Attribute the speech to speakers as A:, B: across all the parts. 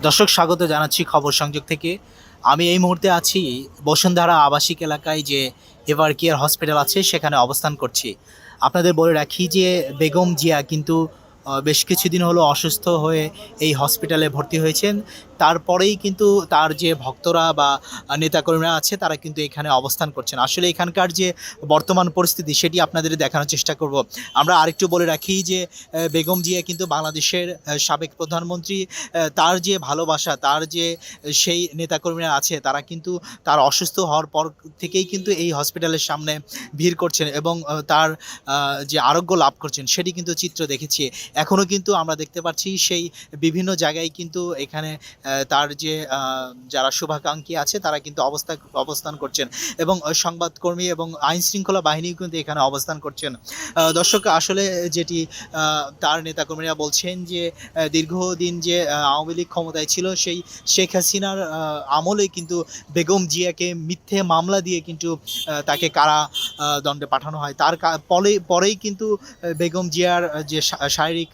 A: দর্শক স্বাগত জানাচ্ছি খবর সংযোগ থেকে। আমি এই মুহূর্তে আছি বসুন্ধরা আবাসিক এলাকায় যে এভার কেয়ার হসপিটাল আছে সেখানে অবস্থান করছি। আপনাদের বলে রাখি যে বেগম জিয়া কিন্তু বেশ কিছুদিন হলো অসুস্থ হয়ে এই হসপিটালে ভর্তি হয়েছেন। তারপরেই কিন্তু তার যে ভক্তরা বা নেতাকর্মীরা আছে তারা কিন্তু এখানে অবস্থান করছেন। আসলে এখানকার যে বর্তমান পরিস্থিতি সেটি আপনাদের দেখানোর চেষ্টা করব। আমরা আরেকটু বলে রাখি যে বেগম জিয়া কিন্তু বাংলাদেশের সাবেক প্রধানমন্ত্রী। তার যে ভালোবাসা, তার যে সেই নেতাকর্মীরা আছে তারা কিন্তু তার অসুস্থ হওয়ার পর থেকেই কিন্তু এই হসপিটালের সামনে ভিড় করছেন এবং তার যে আরোগ্য লাভ করছেন সেটি কিন্তু চিত্র দেখেছি। এখনও কিন্তু আমরা দেখতে পাচ্ছি সেই বিভিন্ন জায়গায় কিন্তু এখানে তার যে যারা শুভাকাঙ্ক্ষী আছে তারা কিন্তু অবস্থান করছেন এবং সংবাদকর্মী এবং আইন শৃঙ্খলা বাহিনীও কিন্তু এখানে অবস্থান করছেন। দর্শক আসলে যেটি তার নেতাকর্মীরা বলছেন যে দীর্ঘদিন যে আওয়ামী লীগ ক্ষমতায় ছিল সেই শেখ হাসিনার আমলে কিন্তু বেগম জিয়াকে মিথ্যে মামলা দিয়ে কিন্তু তাকে কারা দণ্ডে পাঠানো হয়। তার পরেই কিন্তু বেগম জিয়ার যে শারীরিক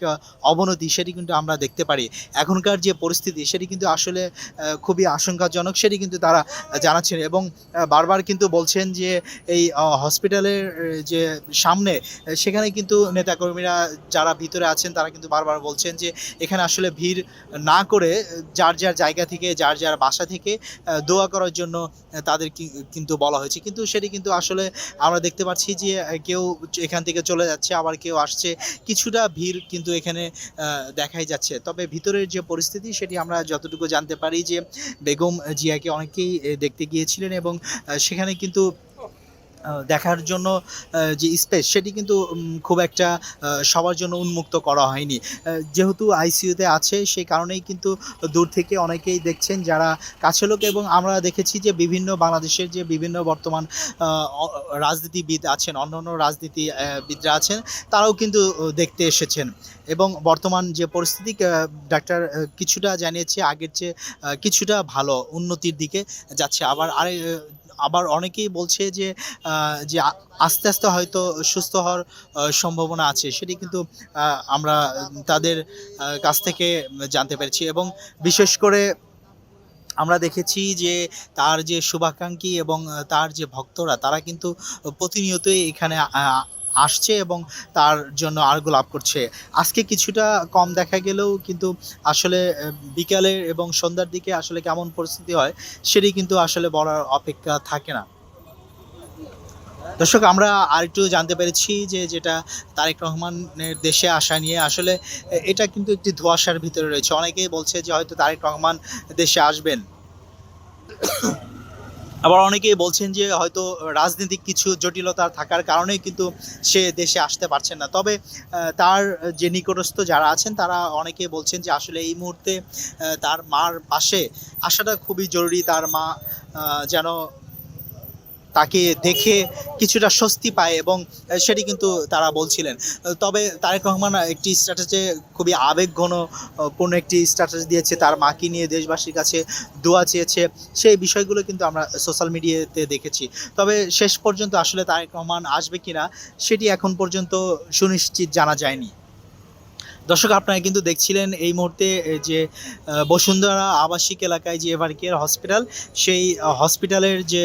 A: অবনতি সেটি কিন্তু আমরা দেখতে পারি। এখনকার যে পরিস্থিতি সেটি কিন্তু আসলে খুবই আশঙ্কাজনক, সেটি কিন্তু তারা জানাচ্ছেন এবং বারবার কিন্তু বলছেন যে এই হসপিটালের যে সামনে সেখানে কিন্তু নেতাকর্মীরা যারা ভিতরে আছেন তারা কিন্তু বারবার বলছেন যে এখানে আসলে ভিড় না করে যার যার জায়গা থেকে যার যার বাসা থেকে দোয়া করার জন্য তাদের কিন্তু বলা হয়েছে। কিন্তু সেটি কিন্তু আসলে আমরা দেখতে পাচ্ছি যে কেউ এখান থেকে চলে যাচ্ছে, আবার কেউ আসছে। কিছুটা ভিড় কিন্তু এখানে দেখাই যাচ্ছে। তবে ভিতরের যে পরিস্থিতি সেটি আমরা যতটুকু জানতে পারি যে বেগম জিয়াকে অনেকেই দেখতে গিয়েছিলেন এবং সেখানে কিন্তু দেখার জন্য যে স্পেস সেটি কিন্তু খুব একটা সবার জন্য উন্মুক্ত করা হয়নি। যেহেতু আইসিইউতে আছে সেই কারণেই কিন্তু দূর থেকে অনেকেই দেখছেন যারা কাছের লোক, এবং আমরা দেখেছি যে বিভিন্ন বাংলাদেশের যে বিভিন্ন বর্তমান রাজনীতিবিদ আছেন, অন্যান্য রাজনীতিবিদরা আছেন, তারাও কিন্তু দেখতে এসেছেন এবং বর্তমান যে পরিস্থিতি ডাক্তার কিছুটা জানিয়েছে আগের চেয়ে কিছুটা ভালো উন্নতির দিকে যাচ্ছে। আবার অনেকেই বলছে যে যে আস্তে আস্তে হয়তো সুস্থ হওয়ার সম্ভাবনা আছে, সেটি কিন্তু আমরা তাদের কাছ থেকে জানতে পেরেছি এবং বিশেষ করে আমরা দেখেছি যে তার যে শুভাকাঙ্ক্ষী এবং তার যে ভক্তরা তারা কিন্তু প্রতিনিয়তই এখানে আসছে এবং তার জন্য আরোগ্য লাভ করছে। আজকে কিছুটা কম দেখা গেলেও কিন্তু আসলে বিকালের এবং সন্ধ্যার দিকে আসলে কেমন পরিস্থিতি হয় সেটি কিন্তু আসলে বলার অপেক্ষা থাকে না। দর্শক আমরা আরেকটু জানতে পেরেছি যে যেটা তারেক রহমানের দেশে আসা নিয়ে আসলে এটা কিন্তু একটি ধোঁয়াশার ভিতরে রয়েছে। অনেকেই বলছে যে হয়তো তারেক রহমান দেশে আসবেন, আবার অনেকেই বলছেন যে হয়তো রাজনৈতিক কিছু জটিলতা থাকার কারণেই কিন্তু সে দেশে আসতে পারছেন না। তবে তার যে নিকটস্থ যারা আছেন তারা অনেকেই বলছেন যে আসলে এই মুহূর্তে তার মার পাশে আসাটা খুবই জরুরি। তার মা যেন তাকে দেখে কিছুটা স্বস্তি পায় এবং সেটি কিন্তু তারা বলছিলেন। তবে তারেক রহমান একটি স্ট্যাটাসে খুবই আবেগঘন পূর্ণ একটি স্ট্যাটাস দিয়েছে, তার মাকে নিয়ে দেশবাসীর কাছে দোয়া চেয়েছে। সেই বিষয়গুলো কিন্তু আমরা সোশ্যাল মিডিয়াতে দেখেছি। তবে শেষ পর্যন্ত আসলে তারেক রহমান আসবে কিনা সেটি এখন পর্যন্ত সুনিশ্চিত জানা যায়নি। দর্শক আপনারা কিন্তু দেখছিলেন এই মুহূর্তে যে বসুন্ধরা আবাসিক এলাকায় যে এভার কেয়ার হসপিটাল, সেই হসপিটালের যে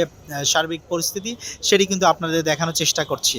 A: সার্বিক পরিস্থিতি সেটি কিন্তু আপনাদের দেখানোর চেষ্টা করছি।